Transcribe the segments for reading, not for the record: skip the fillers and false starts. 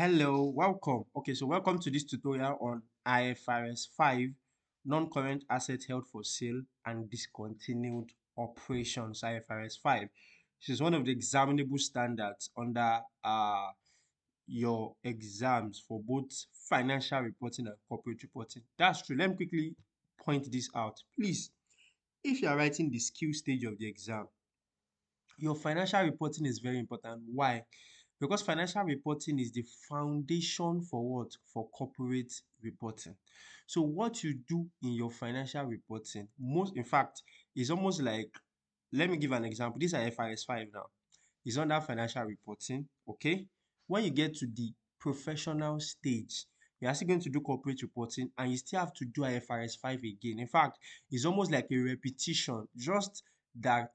Hello, welcome. Okay, so welcome to this tutorial on IFRS 5, non-current assets held for sale and discontinued operations, IFRS 5. This is one of the examinable standards under your exams for both financial reporting and corporate reporting. That's true. Let me quickly point this out. Please, if you are writing the skill stage of the exam, your financial reporting is very important. Why? Because financial reporting is the foundation for what? For corporate reporting. So what you do in your financial reporting, most in fact, is almost like, let me give an example. This is IFRS 5 now. It's under financial reporting, okay? When you get to the professional stage, you're actually going to do corporate reporting and you still have to do IFRS 5 again. In fact, it's almost like a repetition, just that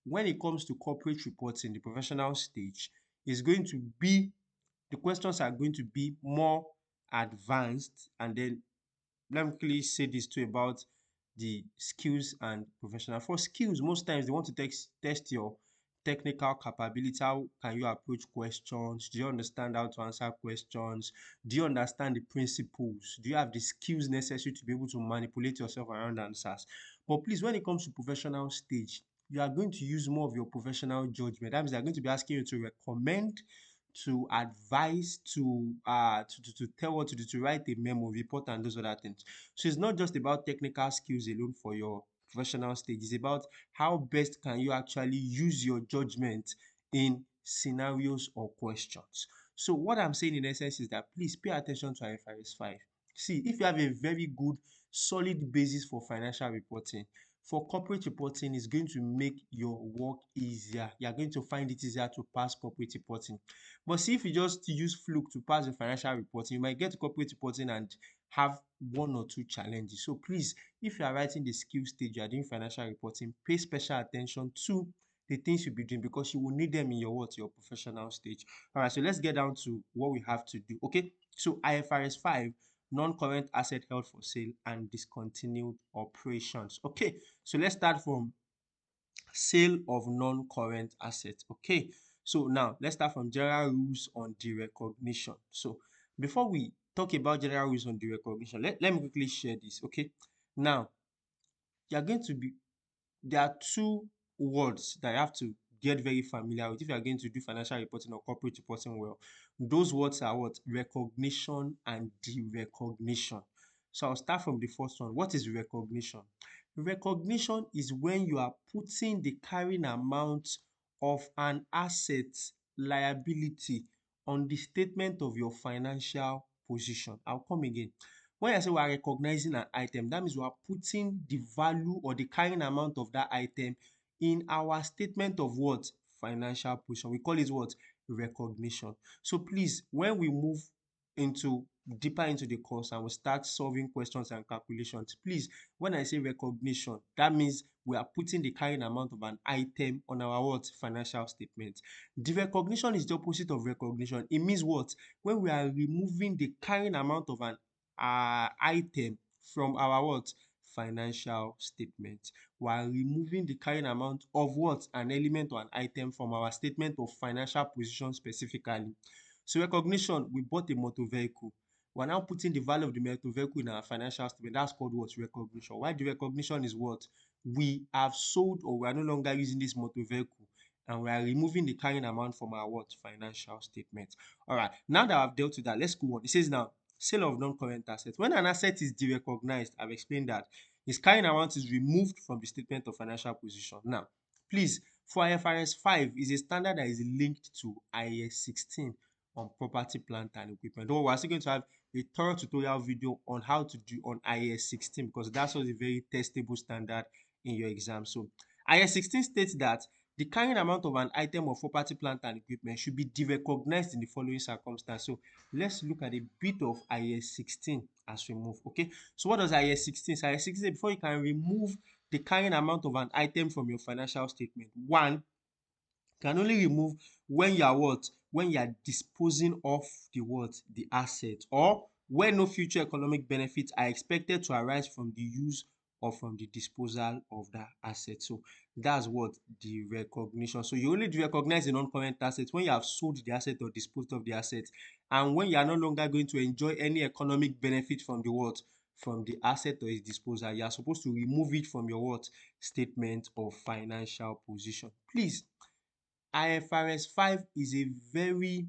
when it comes to corporate reporting, the professional stage, is going to be, the questions are going to be more advanced. And then let me quickly say this too about the skills and professional. For skills, most times they want to test your technical capability. How can you approach questions? Do you understand how to answer questions? Do you understand the principles? Do you have the skills necessary to be able to manipulate yourself around answers? But please, when it comes to professional stage, you are going to use more of your professional judgment. That means they're going to be asking you to recommend, to advise, to tell what to do, to write a memo, report, and those other things. So it's not just about technical skills alone for your professional stage. It's about how best can you actually use your judgment in scenarios or questions. So what I'm saying in essence is that please pay attention to IFRS 5. See, if you have a very good, solid basis for financial reporting, for corporate reporting, is going to make your work easier. You are going to find it easier to pass corporate reporting. But see, if you just use fluke to pass the financial reporting, you might get to corporate reporting and have one or two challenges. So please, if you are writing the skill stage, you are doing financial reporting, pay special attention to the things you'll be doing because you will need them in your professional stage. All right, so let's get down to what we have to do. Okay, so IFRS 5, non-current asset held for sale and discontinued operations. Okay, so let's start from sale of non-current assets. Okay, so now let's start from general rules on derecognition. So before we talk about general rules on derecognition, let me quickly share this. Okay, now you're going to be, there are two words that you have to get very familiar with if you are going to do financial reporting or corporate reporting well. Those words are what? Recognition and derecognition. So I'll start from the first one. What is recognition? Recognition is when you are putting the carrying amount of an asset liability on the statement of your financial position. I'll come again. When I say we are recognizing an item, that means we are putting the value or the carrying amount of that item in our statement of what? Financial position. We call it what? Recognition. So please, when we move into deeper into the course and we start solving questions and calculations, please, when I say recognition, that means we are putting the carrying amount of an item on our what? Financial statement. The recognition is the opposite of recognition. It means what? When we are removing the carrying amount of an item from our what? Financial statement. While removing the carrying amount of what? An element or an item from our statement of financial position specifically. So recognition, we bought a motor vehicle. We're now putting the value of the motor vehicle in our financial statement. That's called what? Recognition. Why the recognition is what? We have sold, or we are no longer using this motor vehicle, and we are removing the carrying amount from our what? Financial statement. All right. Now that I've dealt with that, let's go on. It says now, sale of non-current assets. When an asset is derecognized, I've explained that its carrying amount is removed from the statement of financial position. Now, please, for IFRS 5 is a standard that is linked to IAS 16 on property, plant, and equipment. Though we're still going to have a thorough tutorial video on how to do on IAS 16 because that's also a very testable standard in your exam. So IAS 16 states that the carrying amount of an item of property, plant, and equipment should be derecognized in the following circumstance. So let's look at a bit of IAS 16 as we move. Okay, so what does IAS 16 say? IAS 16 say before you can remove the carrying amount of an item from your financial statement, one, can only remove when you are what? When you are disposing of the what? The asset, or when no future economic benefits are expected to arise from the use or from the disposal of that asset. So that's what the recognition. So you only recognize the non-current asset when you have sold the asset or disposed of the asset, and when you are no longer going to enjoy any economic benefit from the what, from the asset or its disposal. You are supposed to remove it from your what, statement of financial position. Please, IFRS 5 is a very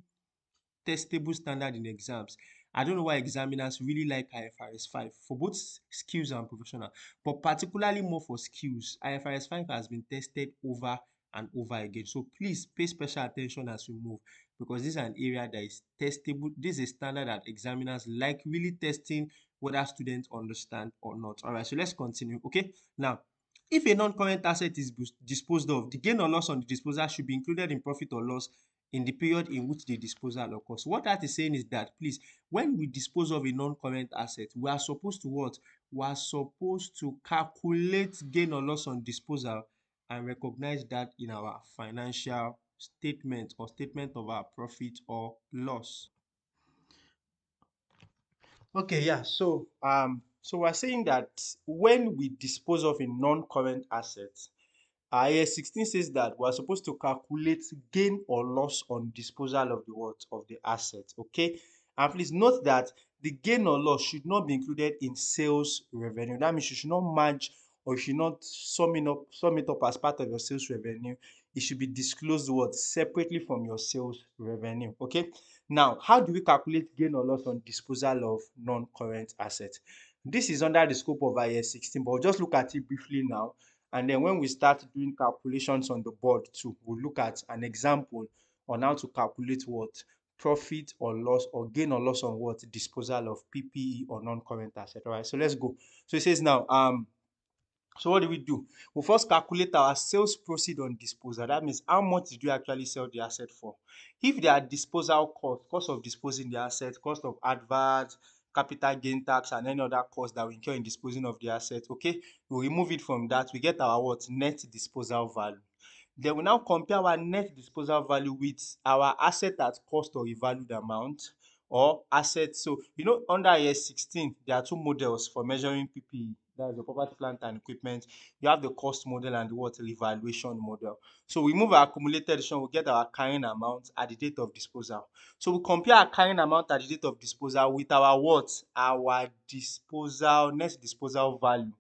testable standard in exams. I don't know why examiners really like IFRS 5 for both skills and professional, but particularly more for skills. IFRS 5 has been tested over and over again. So please pay special attention as we move, because this is an area that is testable. This is a standard that examiners like really testing whether students understand or not. All right, so let's continue. Okay, now if a non-current asset is disposed of, the gain or loss on the disposal should be included in profit or loss in the period in which the disposal occurs. So what that is saying is that, please, when we dispose of a non-current asset, we are supposed to what? We are supposed to calculate gain or loss on disposal and recognize that in our financial statement or statement of our profit or loss. Okay, yeah. So we're saying that when we dispose of a non-current asset, IAS 16 says that we are supposed to calculate gain or loss on disposal of the what, of the asset. Okay, and please note that the gain or loss should not be included in sales revenue. That means you should not merge, or you should not sum it up as part of your sales revenue. It should be disclosed what, separately from your sales revenue. Okay, now how do we calculate gain or loss on disposal of non-current assets? This is under the scope of IAS 16, but we'll just look at it briefly now. And then when we start doing calculations on the board too, we'll look at an example on how to calculate what, profit or loss, or gain or loss on what, disposal of PPE or non-current asset. All right, so let's go. So it says now, so what do we do? We first calculate our sales proceed on disposal. That means how much did you actually sell the asset for? If there are disposal cost of disposing the asset, cost of advert, capital gain tax, and any other cost that we incur in disposing of the asset, okay, we remove it from that. We get our what? Net disposal value. Then we now compare our net disposal value with our asset at cost or revalued amount, or asset. So under IAS 16, there are two models for measuring PPE. That's the property, plant and equipment. You have the cost model and the what, revaluation model. So we move our accumulated addition, we get our carrying amount at the date of disposal. So we compare our carrying amount at the date of disposal with our what? Our disposal, net disposal value,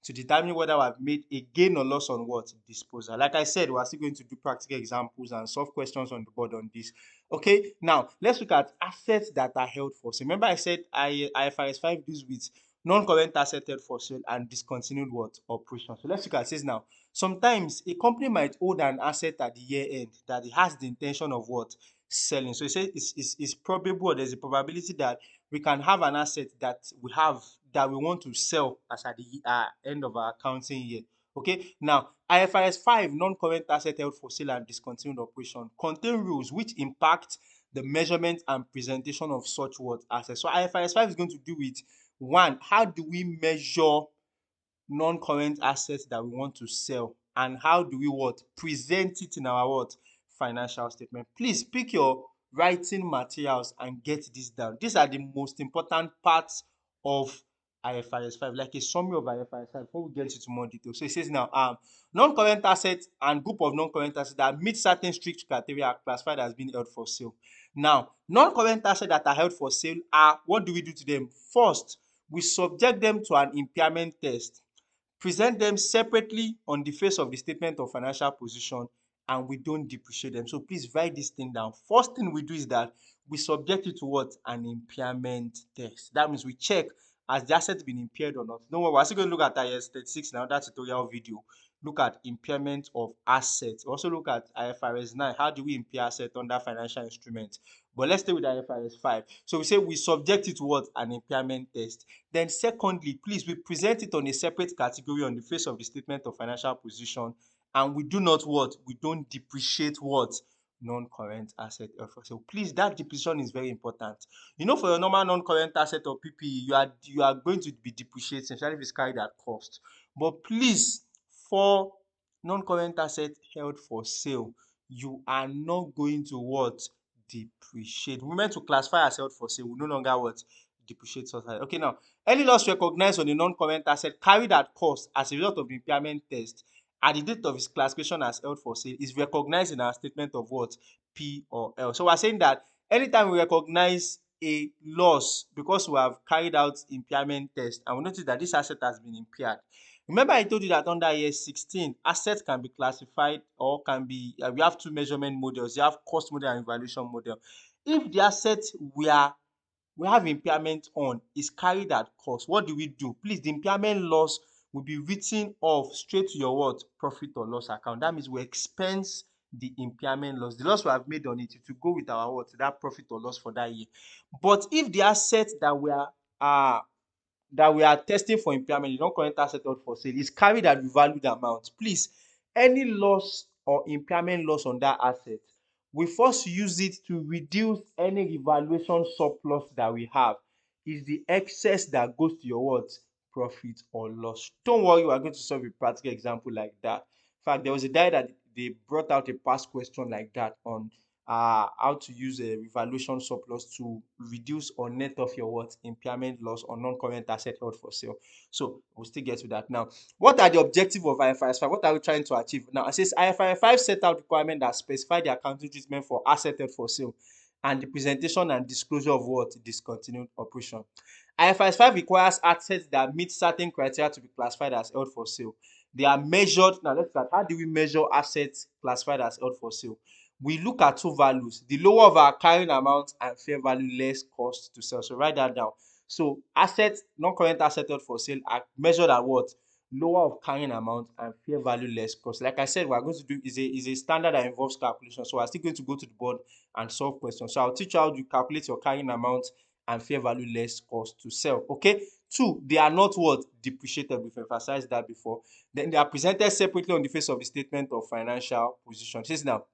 to determine whether we have made a gain or loss on what? Disposal. Like I said, we are still going to do practical examples and solve questions on the board on this. Okay, now let's look at assets that are held for sale. Remember I said IFRS 5 deals with non-current asset held for sale and discontinued what? Operation. So let's look at this now. Sometimes a company might hold an asset at the year end that it has the intention of what? Selling. So it says it's probable, or there's a probability that we can have an asset that we have that we want to sell as at the end of our accounting year. Okay, now IFRS 5 non-current asset held for sale and discontinued operation contain rules which impact the measurement and presentation of such what assets. So IFRS 5 is going to do with, one, how do we measure non-current assets that we want to sell, and how do we what, present it in our what, financial statement. Please pick your writing materials and get this down. These are the most important parts of IFRS 5, like a summary of IFRS 5 before we get into more detail. So it says now, non-current assets and group of non-current assets that meet certain strict criteria are classified as being held for sale. Now, non-current assets that are held for sale are, what do we do to them? First, we subject them to an impairment test, present them separately on the face of the statement of financial position, and we don't depreciate them. So please write this thing down. First thing we do is that we subject it to what? An impairment test. That means we check, has the asset been impaired or not? Don't worry, we're still going to look at IAS 36 in another tutorial video. Look at impairment of assets. Also look at IFRS 9. How do we impair asset under financial instruments? But let's stay with IFRS 5. So we say we subject it to what? An impairment test. Then secondly, please, we present it on a separate category on the face of the statement of financial position, and we do not what? We don't depreciate what? Non-current asset. So please, that depreciation is very important. For your normal non-current asset or PPE, you are going to be depreciating, especially if it's carried at cost. But please, for non-current asset held for sale, you are not going to what? Depreciate. We meant to classify as held for sale, we no longer what? depreciate subsidize. Okay, now any loss recognized on a non-current asset carried at cost as a result of the impairment test at the date of its classification as held for sale is recognized in our statement of what? P or L. So we're saying that anytime we recognize a loss because we have carried out impairment test and we notice that this asset has been impaired. Remember I told you that under year 16, assets can be classified or can be, we have two measurement models. You have cost model and evaluation model. If the asset we have impairment on is carried at cost, what do? Please, the impairment loss will be written off straight to your what? Profit or loss account. That means we expense the impairment loss. The loss we have made on it to go with our what? That profit or loss for that year. But if the asset that we are testing for impairment, the non-current asset held for sale, is carried at revalued amount, please, any loss or impairment loss on that asset, we first use it to reduce any revaluation surplus that we have. Is the excess that goes to your what? Profit or loss. Don't worry, we are going to solve a practical example like that. In fact, there was a day that they brought out a past question like that on how to use a revaluation surplus to reduce or net off your what? Impairment loss or non-current asset held for sale. So we'll still get to that now. What are the objectives of IFRS 5? What are we trying to achieve? Now, it says IFRS 5 set out requirements that specify the accounting treatment for asset held for sale and the presentation and disclosure of what? Discontinued operation. IFRS 5 requires assets that meet certain criteria to be classified as held for sale. They are measured. Now, let's start. How do we measure assets classified as held for sale? We look at two values, the lower of our carrying amount and fair value less cost to sell. So write that down. So assets, non-current asset held for sale are measured at what? Lower of carrying amount and fair value less cost. Like I said, we are going to do is a standard that involves calculation. So we're still going to go to the board and solve questions. So I'll teach you how to calculate your carrying amount and fair value less cost to sell. Okay. Two, they are not what? Depreciated. We've emphasized that before. Then they are presented separately on the face of the statement of financial position. This now.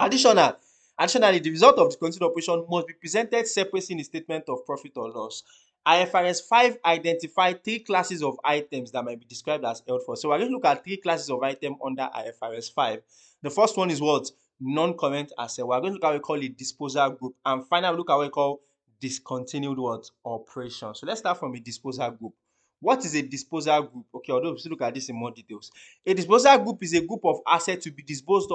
Additionally, the result of the continued operation must be presented separately in the statement of profit or loss. IFRS 5 identify three classes of items that might be described as held for. So we're going to look at three classes of items under IFRS 5. The first one is what? Non-current asset. We're going to look at what we call a disposal group. And finally, look at what we call discontinued what? Operation. So let's start from a disposal group. What is a disposal group? Okay, although we still look at this in more details. A disposal group is a group of assets to be disposed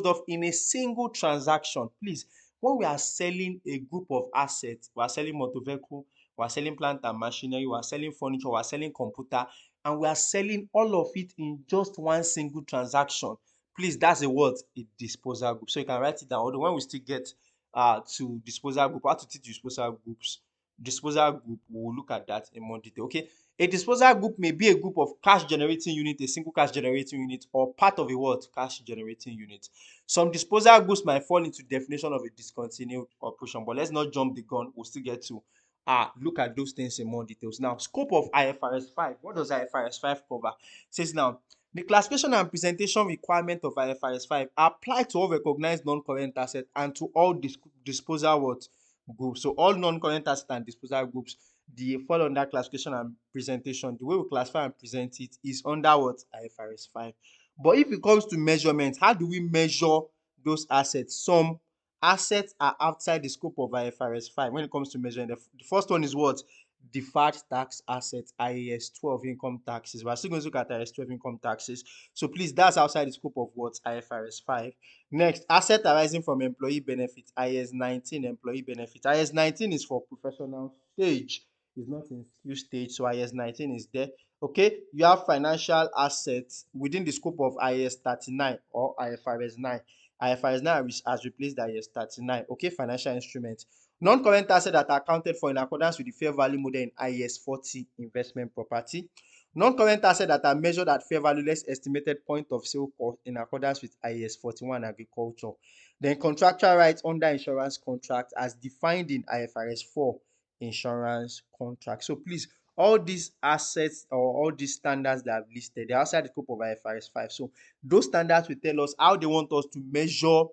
of in a single transaction. Please, when we are selling a group of assets, we are selling motor vehicle, we are selling plant and machinery, we are selling furniture, we are selling computer, and we are selling all of it in just one single transaction. Please, that's a what? A disposal group. So you can write it down. Although when we still get to disposal group, how to teach disposal group, we will look at that in more detail. Okay. A disposal group may be a group of cash generating unit, a single cash generating unit, or part of a what? Cash generating unit. Some disposal groups might fall into definition of a discontinued operation, but let's not jump the gun. We'll still get to look at those things in more details. Now, scope of IFRS 5. What does IFRS 5 cover? It says now, the classification and presentation requirement of IFRS 5 apply to all recognized non-current assets and to all disposal what? Groups. So all non-current assets and disposal groups, they fall under classification and presentation. The way we classify and present it is under what? IFRS 5. But if it comes to measurement, how do we measure those assets? Some assets are outside the scope of IFRS 5 when it comes to measuring. The first one is what? Deferred tax assets, IAS 12 income taxes. We're still going to look at IAS 12 income taxes. So please, that's outside the scope of what? IFRS 5. Next, asset arising from employee benefit, IAS 19 employee benefit. IAS 19 is for professional stage. It's not in skill stage, so IAS 19 is there. Okay, you have financial assets within the scope of IAS 39 or IFRS 9. IFRS 9 has replaced IAS 39. Okay, financial instruments. Non-current assets that are accounted for in accordance with the fair value model in IAS 40 investment property. Non-current assets that are measured at fair value less estimated point of sale cost in accordance with IAS 41 agriculture. Then contractual rights under insurance contract as defined in IFRS 4 insurance contract. So please, all these assets or all these standards that I've listed, they're outside the scope of IFRS 5. So those standards will tell us how they want us to measure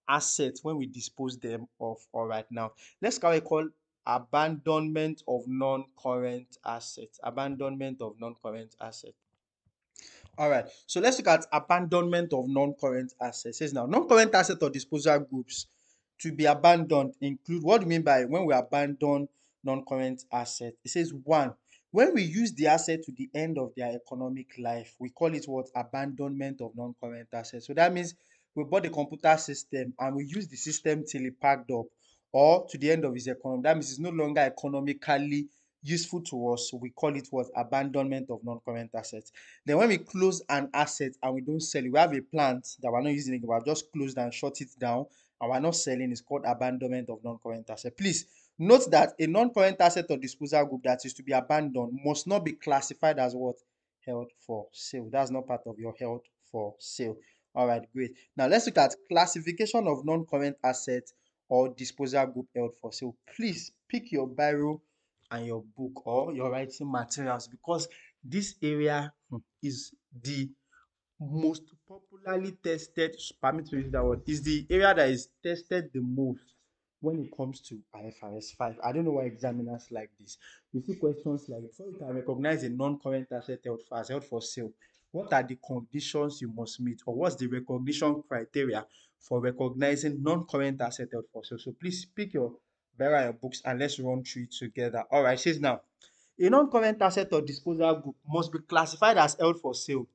assets when we dispose them of. All right, now let's call abandonment of non-current assets. Abandonment of non-current assets. All right, so let's look at abandonment of non-current assets. It says now, non-current asset or disposal groups to be abandoned include, what do you mean by when we abandon non-current asset. It says one, when we use the asset to the end of their economic life, we call it what? Abandonment of non-current asset. So that means we bought the computer system and we use the system till it packed up or to the end of its economy. That means it's no longer economically useful to us. So we call it what? Abandonment of non-current assets. Then when we close an asset and we don't sell it, we have a plant that we're not using it, we have just closed and shut it down and we're not selling. It's called abandonment of non-current asset. Please note that a non-current asset or disposal group that is to be abandoned must not be classified as what? Held for sale. That's not part of your held for sale. All right, great. Now let's look at classification of non-current asset or disposal group held for sale. Please pick your biro and your book or your writing materials because this area is the most popularly tested, permit me to use that word, is the area that is tested the most when it comes to IFRS 5. I don't know why examiners like this. You see questions like, before you can recognize a non-current asset held for sale, what are the conditions you must meet, or what's the recognition criteria for recognizing non-current asset held for sale? So please pick your bearer your books and let's run through it together. All right, says now, a non-current asset or disposal group must be classified as held for sale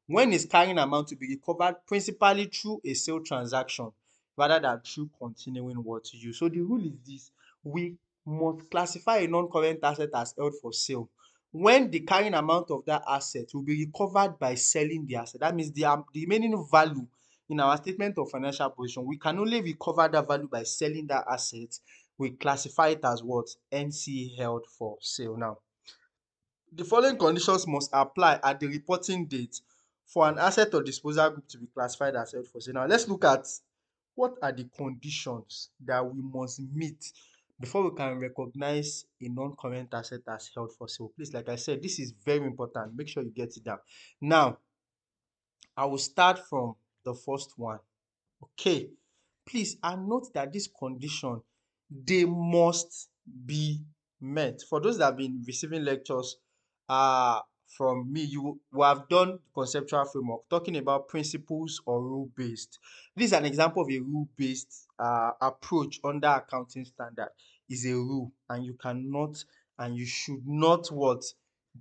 when its carrying amount to be recovered principally through a sale transaction rather than through continuing what use. So the rule is this: we must classify a non-current asset as held for sale when the carrying amount of that asset will be recovered by selling the asset. That means the remaining value in our statement of financial position, we can only recover that value by selling that asset. We classify it as what? NC held for sale. Now, the following conditions must apply at the reporting date for an asset or disposal group to be classified as held for sale. Now, let's look at what are the conditions that we must meet before we can recognize a non-current asset as held for sale. Please, like I said, this is very important. Make sure you get it down. Now, I will start from the first one. Okay, please, and note that this condition, they must be met. For those that have been receiving lectures from me, you will have done conceptual framework talking about principles or rule based. This is an example of a rule based approach under accounting standard. Is a rule, and you cannot and you should not what?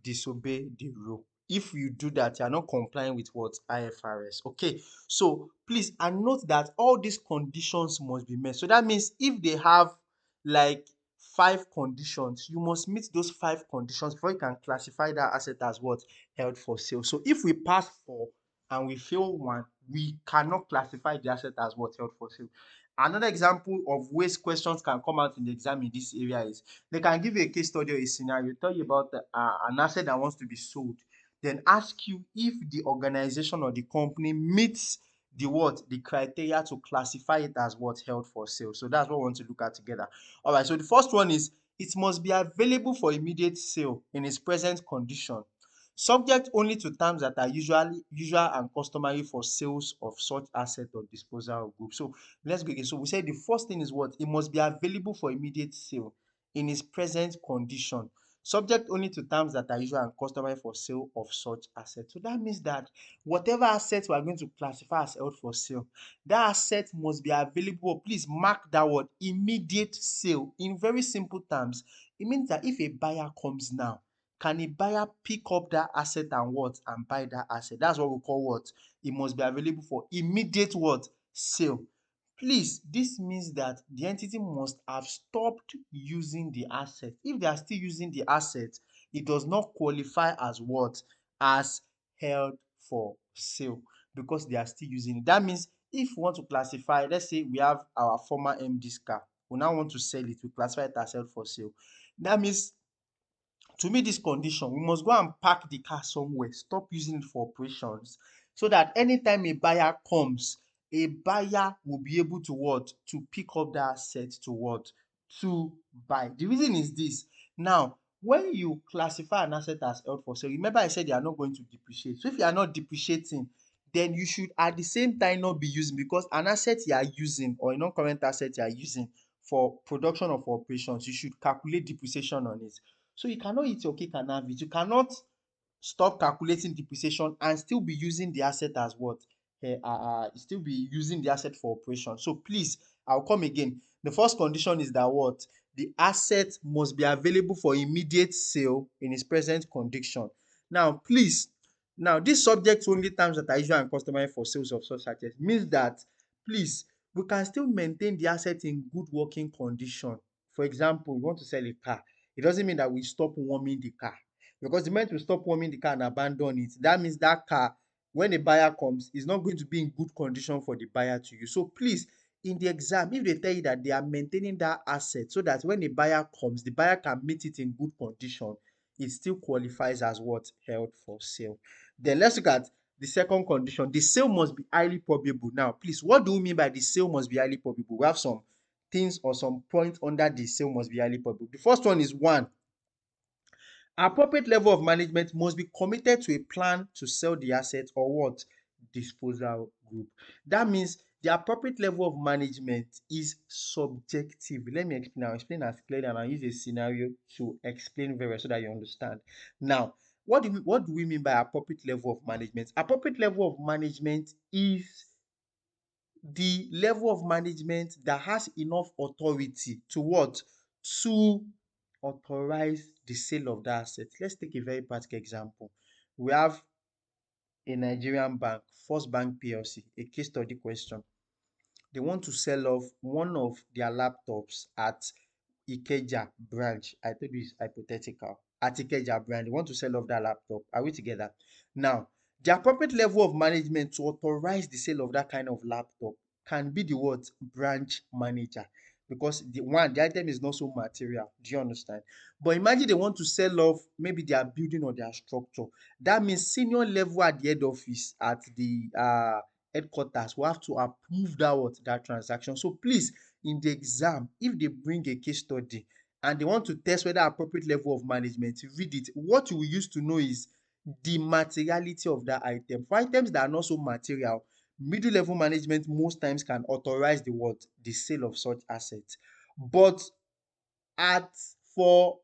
Disobey the rule. If you do that, you are not complying with what? IFRS. Okay, so please, and note that all these conditions must be met. So that means if they have like 5 conditions, you must meet those 5 conditions before you can classify that asset as what? Held for sale. So if we pass 4 and we fail 1, we cannot classify the asset as what? Held for sale. Another example of ways questions can come out in the exam in this area is they can give you a case study or a scenario, tell you about an asset that wants to be sold, then ask you if the organization or the company meets the what? The criteria to classify it as what? Held for sale. So that's what we want to look at together. All right, so the first one is it must be available for immediate sale in its present condition, subject only to terms that are usual and customary for sales of such asset or disposal group. So let's go again. So we said the first thing is what? It must be available for immediate sale in its present condition, subject only to terms that are usual and customary for sale of such asset. So that means that whatever asset we are going to classify as held for sale, that asset must be available. Please mark that word, immediate sale. In very simple terms, it means that if a buyer comes now, can a buyer pick up that asset and what? And buy that asset? That's what we call what? It must be available for immediate what? Sale. Please, this means that the entity must have stopped using the asset. If they are still using the asset, it does not qualify as what? As held for sale, because they are still using it. That means if we want to classify, let's say we have our former MD's car, we now want to sell it, we classify it as held for sale. That means to meet this condition, we must go and park the car somewhere, stop using it for operations, so that anytime a buyer comes, a buyer will be able to what? To pick up that asset to what? To buy. The reason is this. Now, when you classify an asset as held for sale, remember I said you are not going to depreciate. So if you are not depreciating, then you should at the same time not be using, because an asset you are using or a non-current asset you are using for production of operations, you should calculate depreciation on it. So you cannot eat your cake and have it. You cannot stop calculating depreciation and still be using the asset as what? Still be using the asset for operation. So please, I'll come again. The first condition is that what? the asset must be available for immediate sale in its present condition. Now, please, now this subject to only terms that are usual and customary for sales of such assets means that, please, we can still maintain the asset in good working condition. For example, we want to sell a car. It doesn't mean that we stop warming the car, because the moment we stop warming the car and abandon it, that means that car, when a buyer comes, is not going to be in good condition for the buyer to use. So please, in the exam, if they tell you that they are maintaining that asset so that when a buyer comes, the buyer can meet it in good condition, it still qualifies as what? Held for sale. Then let's look at the second condition. The sale must be highly probable. Now, please, what do we mean by the sale must be highly probable? We have some things or some points under the sale must be highly probable. The first one is, one, appropriate level of management must be committed to a plan to sell the asset or what? Disposal group. That means the appropriate level of management is subjective. Let me explain. I'll explain as clearly and I'll use a scenario to explain very well so that you understand. Now, what do we mean by appropriate level of management? Appropriate level of management is the level of management that has enough authority to what? To authorize the sale of that asset. Let's take a very practical example. We have a Nigerian bank, First Bank PLC, a case study question. They want to sell off one of their laptops at Ikeja branch. I told you it's hypothetical. At Ikeja branch, they want to sell off that laptop. Are we together? Now, the appropriate level of management to authorize the sale of that kind of laptop can be the what? Branch manager. Because the item is not so material. Do you understand? But imagine they want to sell off maybe their building or their structure. That means senior level at the head office, at the headquarters, will have to approve that transaction. So please, in the exam, if they bring a case study and they want to test whether appropriate level of management, read it. What you will use to know is the materiality of that item. For items that are not so material, middle level management most times can authorize the what? The sale of such assets. But at for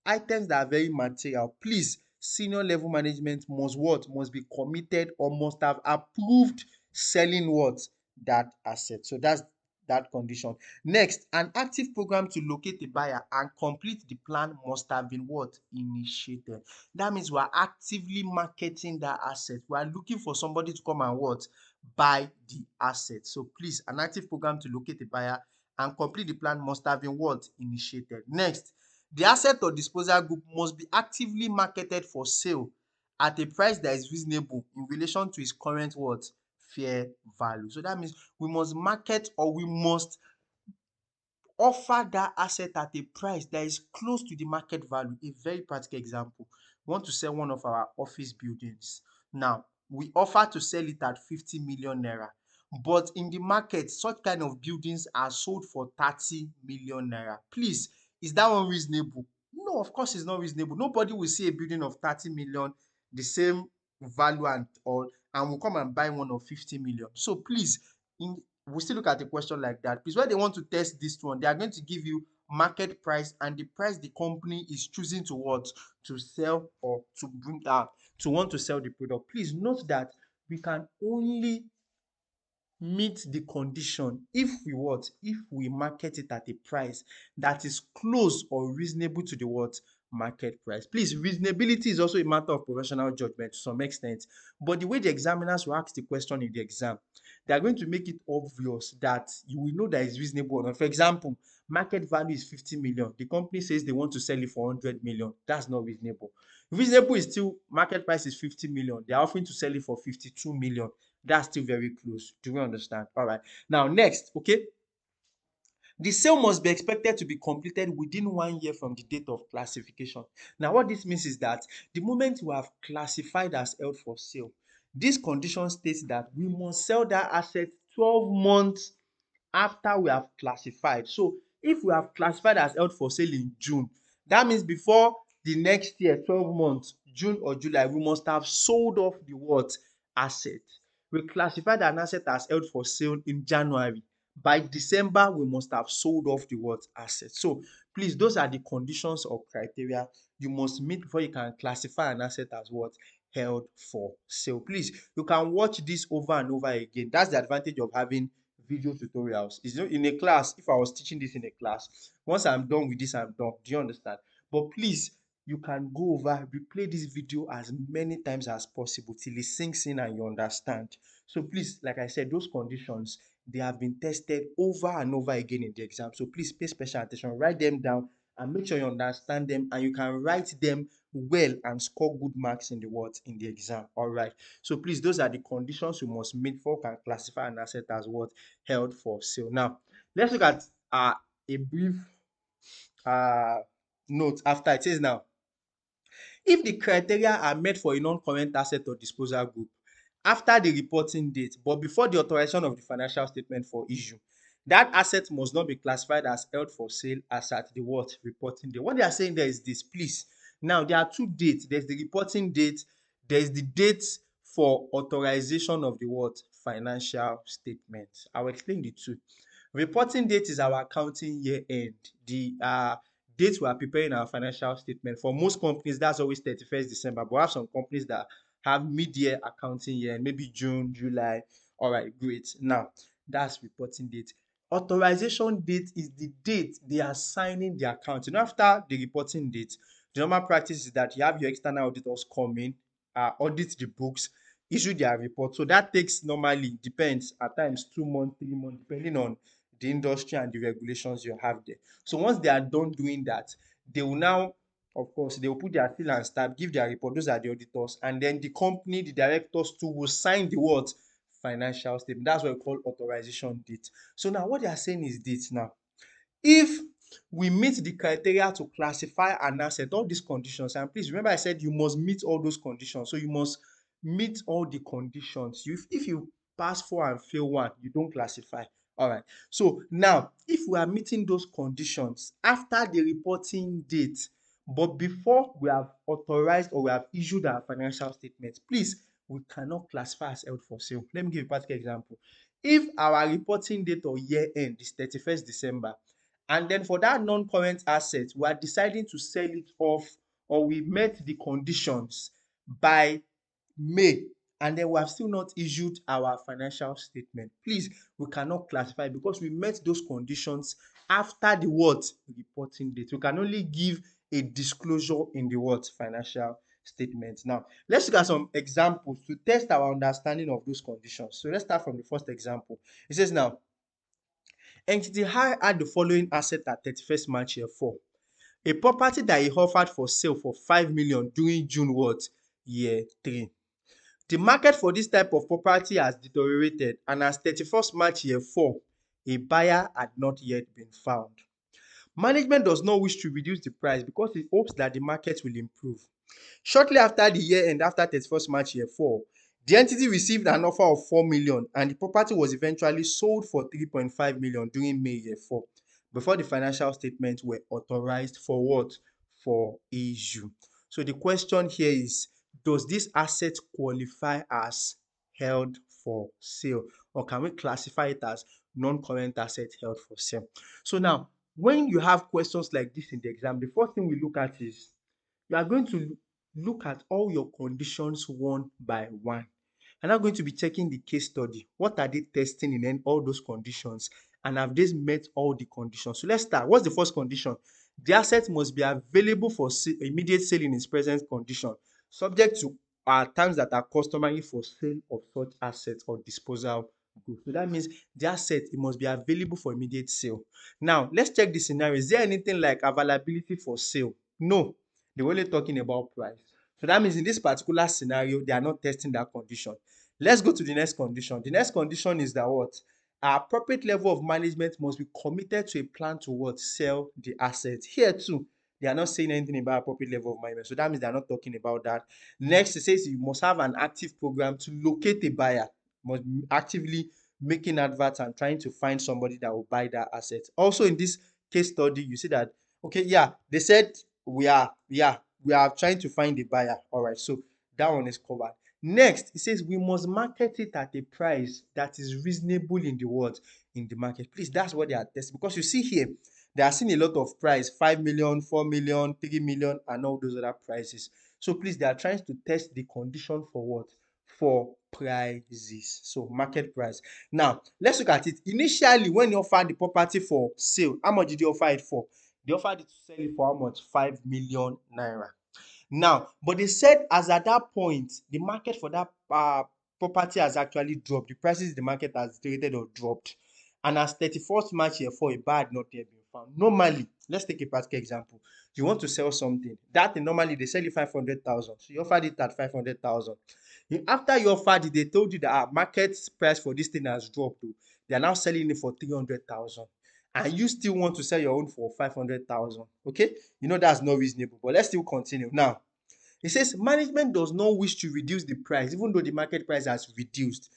items that are very material, please, senior level management must what? Must be committed or must have approved selling what? That asset. So that's that condition. Next, an active program to locate a buyer and complete the plan must have been what? Initiated. That means we are actively marketing that asset. We are looking for somebody to come and what? Buy the asset. So please, an active program to locate a buyer and complete the plan must have been what? Initiated. Next, the asset or disposal group must be actively marketed for sale at a price that is reasonable in relation to its current what? Fair value. So that means we must market or we must offer that asset at a price that is close to the market value. A very practical example. We want to sell one of our office buildings. Now, we offer to sell it at 50 million naira. But in the market, such kind of buildings are sold for 30 million naira. Please, is that one reasonable? No, of course it's not reasonable. Nobody will see a building of 30 million, the same value and will come and buy one of 50 million. So please, we still look at a question like that. Because when they want to test this one, they are going to give you market price and the price the company is choosing to what? To sell or to bring to want to sell the product. Please note that we can only meet the condition if we what? If we market it at a price that is close or reasonable to the what? Market price. Please, reasonability is also a matter of professional judgment to some extent, but the way the examiners will ask the question in the exam, they are going to make it obvious that you will know that it's reasonable or not. For example, market value is 50 million. The company says they want to sell it for 100 million. That's not reasonable. Reasonable is still market price is 50 million. They are offering to sell it for 52 million. That's still very close. Do you understand? All right. Now, next, okay. The sale must be expected to be completed within 1 year from the date of classification. Now, what this means is that the moment we have classified as held for sale, this condition states that we must sell that asset 12 months after we have classified. So if we have classified as held for sale in June, that means before the next year, 12 months, June or July, we must have sold off the what? Asset. We classified an asset as held for sale in January. By December, we must have sold off the what? Asset. So please, those are the conditions or criteria you must meet before you can classify an asset as what? Held for sale. Please, you can watch this over and over again. That's the advantage of having video tutorials. It's not in a class. If I was teaching this in a class, once I'm done with this, I'm done. Do you understand? But please, you can go over, replay this video as many times as possible till it sinks in and you understand. So please, like I said, those conditions, they have been tested over and over again in the exam. So please pay special attention, write them down and make sure you understand them and you can write them well and score good marks in the what in the exam. All right. So please, those are the conditions you must meet before you can classify an asset as what held for sale. Now, let's look at a brief uh, note after it says now, if the criteria are met for a non-current asset or disposal group after the reporting date but before the authorization of the financial statement for issue, that asset must not be classified as held for sale as at the what reporting date. What they are saying there is this, please. Now there are two dates. There's the reporting date, there's the date for authorization of the what financial statement. I will explain the two. Reporting date is our accounting year end. The date we are preparing our financial statement. For most companies, that's always 31st December. But we have some companies that have mid-year accounting year, maybe June, July. All right, great. Now, that's reporting date. Authorization date is the date they are signing the account. After the reporting date, the normal practice is that you have your external auditors come in, audit the books, issue their report. So that takes normally, depends, at times 2 months, 3 months, depending on the industry and the regulations you have there. So once they are done doing that, they will now, of course, they will put their seal and stamp, give their report. Those are the auditors, and then the company, the directors too, will sign the what financial statement. That's what we call authorization date. So now what they are saying is this now. If we meet the criteria to classify an asset, all these conditions, and please remember I said you must meet all those conditions. So you must meet all the conditions. If you pass 4 and fail 1, you don't classify. All right. So now, if we are meeting those conditions after the reporting date, but before we have authorized or we have issued our financial statement, please, we cannot classify as held for sale. Let me give you a practical example. If our reporting date or year end is 31st December, and then for that non-current asset, we are deciding to sell it off or we met the conditions by May, and then we have still not issued our financial statement. Please, we cannot classify because we met those conditions after the what reporting date. We can only give a disclosure in the what financial statement. Now, let's look at some examples to test our understanding of those conditions. So let's start from the first example. It says now, entity I had the following asset at 31st March year 4. A property that he offered for sale for 5 million during June what? Year 3. The market for this type of property has deteriorated, and as 31st March year 4, a buyer had not yet been found. Management does not wish to reduce the price because it hopes that the market will improve. Shortly after the year end, after 31st March year 4, the entity received an offer of 4 million and the property was eventually sold for 3.5 million during May year 4 before the financial statements were authorized for what? For issue. So the question here is, does this asset qualify as held for sale, or can we classify it as non-current asset held for sale? So now, when you have questions like this in the exam, the first thing we look at is you are going to look at all your conditions one by one. You're now going to be checking the case study. What are they testing in all those conditions? And have they met all the conditions? So let's start. What's the first condition? The asset must be available for immediate sale in its present condition, subject to terms that are customary for sale of such assets or disposal goods. So that means the asset, it must be available for immediate sale. Now, let's check the scenario. Is there anything like availability for sale? No. They're only talking about price. So that means in this particular scenario, they are not testing that condition. Let's go to the next condition. The next condition is that what? Our appropriate level of management must be committed to a plan to what? Sell the asset. Here too, they are not saying anything about appropriate level of management. So that means they are not talking about that. Next, it says you must have an active program to locate a buyer. Must be actively making adverts and trying to find somebody that will buy that asset. Also in this case study, you see that, okay, yeah, they said we are trying to find a buyer. All right, so that one is covered. Next, it says we must market it at a price that is reasonable in the world, in the market. Please, that's what they are testing, because you see here they are seeing a lot of price, 5 million, 4 million, 3 million, and all those other prices. So please, they are trying to test the condition for what? for prices. So market price. Now let's look at it. Initially, when you offered the property for sale, how much did you offer it for? They offered it to sell it for how much? 5 million naira. Now, but they said as at that point, the market for that property has actually dropped. The prices in the market has deteriorated or dropped. And as 31st March here for a buyer had not yet been found. Normally, let's take a practical example. You want to sell something. That thing, normally they sell you 500,000. So you offered it at 500,000. After you offered it, they told you that market price for this thing has dropped. Oh. They are now selling it for 300,000. And you still want to sell your own for 500,000. Okay? You know that's not reasonable. But let's still continue. Now, it says management does not wish to reduce the price, even though the market price has reduced,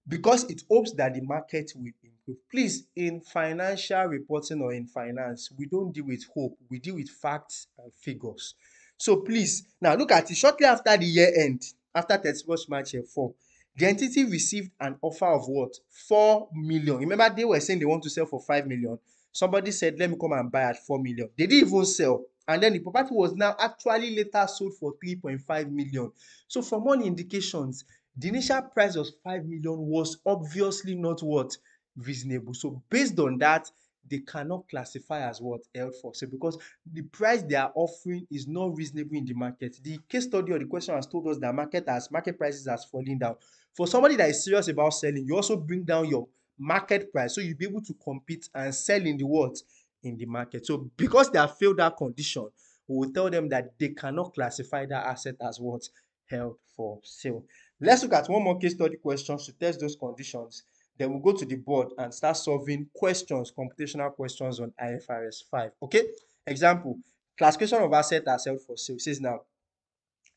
because it hopes that the market will improve. Please, in financial reporting or in finance, we don't deal with hope, we deal with facts and figures. So please, now look at it. Shortly after the year end, after 31st March 4, the entity received an offer of what? 4 million. Remember, they were saying they want to sell for 5 million. Somebody said, let me come and buy at 4 million. They didn't even sell. And then the property was now actually later sold for 3.5 million. So from all indications, the initial price of 5 million was obviously not what? Reasonable. So based on that, they cannot classify as what? Held for sale, because the price they are offering is not reasonable in the market. The case study or the question has told us that market prices has fallen down. For somebody that is serious about selling, you also bring down your market price so you'll be able to compete and sell in the what? In the market. So because they have failed that condition, we will tell them that they cannot classify that asset as what? Held for sale. Let's look at one more case study questions to test those conditions. Then we'll go to the board and start solving questions, computational questions on IFRS 5. Okay? Example, classification of asset as held for sale. It says now,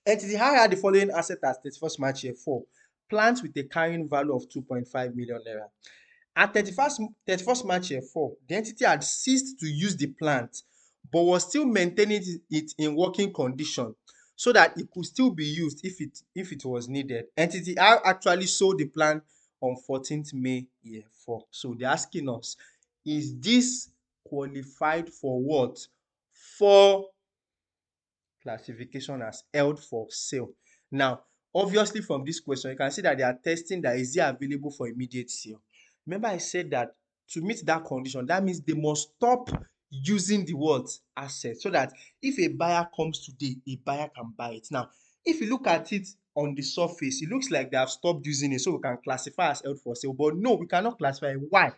entity I had the following asset as 31st March 4, plants with a carrying value of 2.5 million naira. At 31st March 4, the entity had ceased to use the plant but was still maintaining it in working condition so that it could still be used if it was needed. Entity R actually sold the plant on 14th May 4. So they're asking us, is this qualified for what? For classification as held for sale. Now, obviously from this question, you can see that they are testing that is it available for immediate sale. Remember I said that to meet that condition, that means they must stop using the word asset, so that if a buyer comes today, a buyer can buy it. Now, if you look at it on the surface, it looks like they have stopped using it, so we can classify as held for sale. But no, we cannot classify. Why?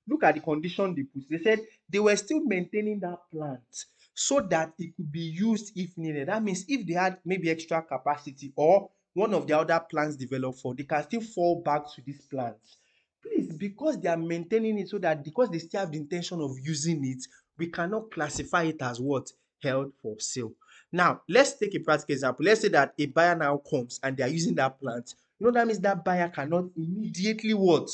Look at the condition they put. They said they were still maintaining that plant so that it could be used if needed. That means if they had maybe extra capacity or one of the other plants developed for, they can still fall back to these plants. Please, because they are maintaining it, so that because they still have the intention of using it, we cannot classify it as what? Held for sale. Now, let's take a practical example. Let's say that a buyer now comes and they are using that plant. You know, that means that buyer cannot immediately what?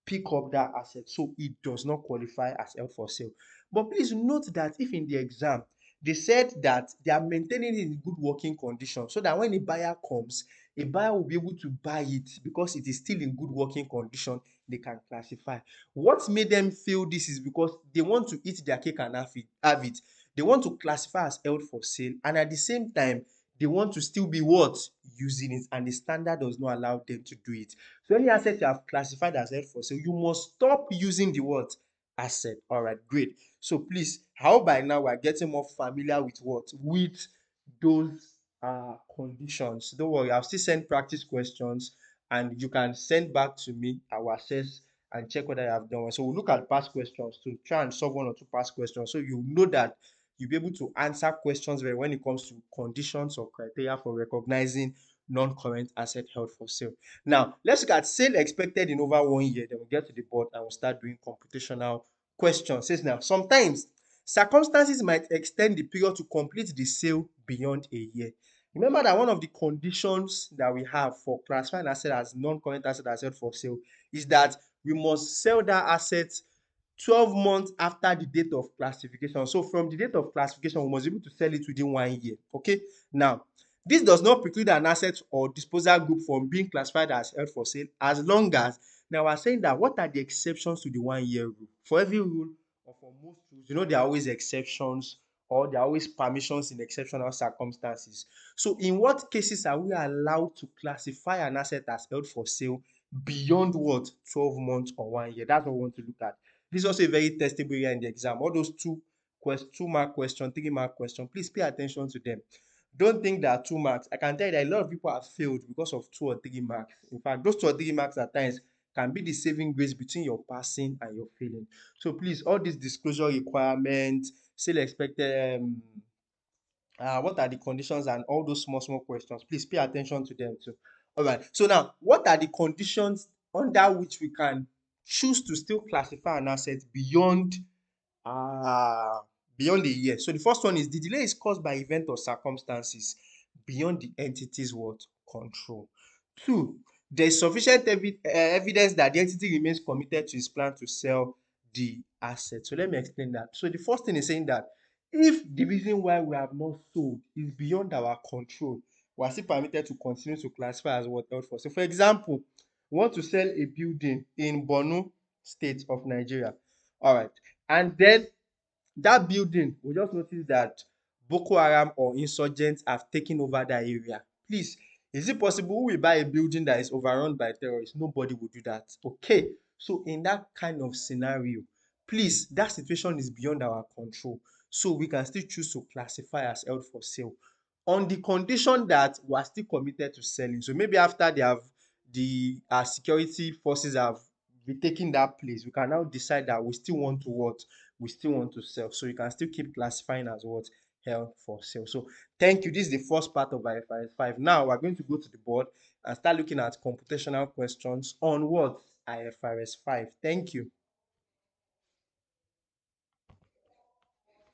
Pick up that asset. So it does not qualify as held for sale. But please note that if in the exam they said that they are maintaining it in good working condition, so that when a buyer comes, a buyer will be able to buy it because it is still in good working condition, they can classify. What made them feel this is because they want to eat their cake and have it. They want to classify as held for sale, and at the same time, they want to still be what? Using it, and the standard does not allow them to do it. So any asset you have classified as held for sale, you must stop using the word asset. All right, great. So please, how by now we're getting more familiar with what? With those conditions. Don't worry, I'll still send practice questions and you can send back to me. I will assess and check whether I have done well. So we'll look at past questions to try and solve one or two past questions, so you know that you'll be able to answer questions when it comes to conditions or criteria for recognizing non-current asset held for sale. Now, let's look at sale expected in over 1 year. Then we'll get to the board and we'll start doing computational questions. Says now, sometimes circumstances might extend the period to complete the sale beyond a year. Remember that one of the conditions that we have for classifying asset as non-current asset as held for sale is that we must sell that asset 12 months after the date of classification. So from the date of classification, we must be able to sell it within 1 year. Okay. Now, this does not preclude an asset or disposal group from being classified as held for sale, as long as, now we're saying that what are the exceptions to the 1 year rule? For every rule or for most rules, you know there are always exceptions or there are always permissions in exceptional circumstances. So in what cases are we allowed to classify an asset as held for sale beyond what 12 months or 1 year? That's what we want to look at. This is also a very testable area in the exam. All those two-mark question, 3-mark question, please pay attention to them. Don't think that 2 marks. I can tell you that a lot of people have failed because of 2 or 3 marks. In fact, those 2 or 3 marks at times can be the saving grace between your passing and your failing. So please, all these disclosure requirements, sale expected, what are the conditions, and all those small small questions, please pay attention to them too. All right, so now what are the conditions under which we can choose to still classify an asset uh, beyond a year? So the first one is the delay is caused by event or circumstances beyond the entity's what control. Two, there is sufficient evidence that the entity remains committed to its plan to sell the asset. So let me explain that. So the first thing is saying that if the reason why we have not sold is beyond our control, we are still permitted to continue to classify as what held for. So for example, we want to sell a building in Borno state of Nigeria. All right, and then that building, we just notice that Boko Haram or insurgents have taken over that area. Please, is it possible we will buy a building that is overrun by terrorists? Nobody will do that. Okay, so in that kind of scenario, please, that situation is beyond our control. So we can still choose to classify as held for sale on the condition that we are still committed to selling. So maybe after they have the security forces have retaken that place, we can now decide that we still want to what? We still want to sell. So you can still keep classifying as what? Held for sale. So thank you. This is the first part of IFRS 5. Now we're going to go to the board and start looking at computational questions on what? IFRS 5. Thank you.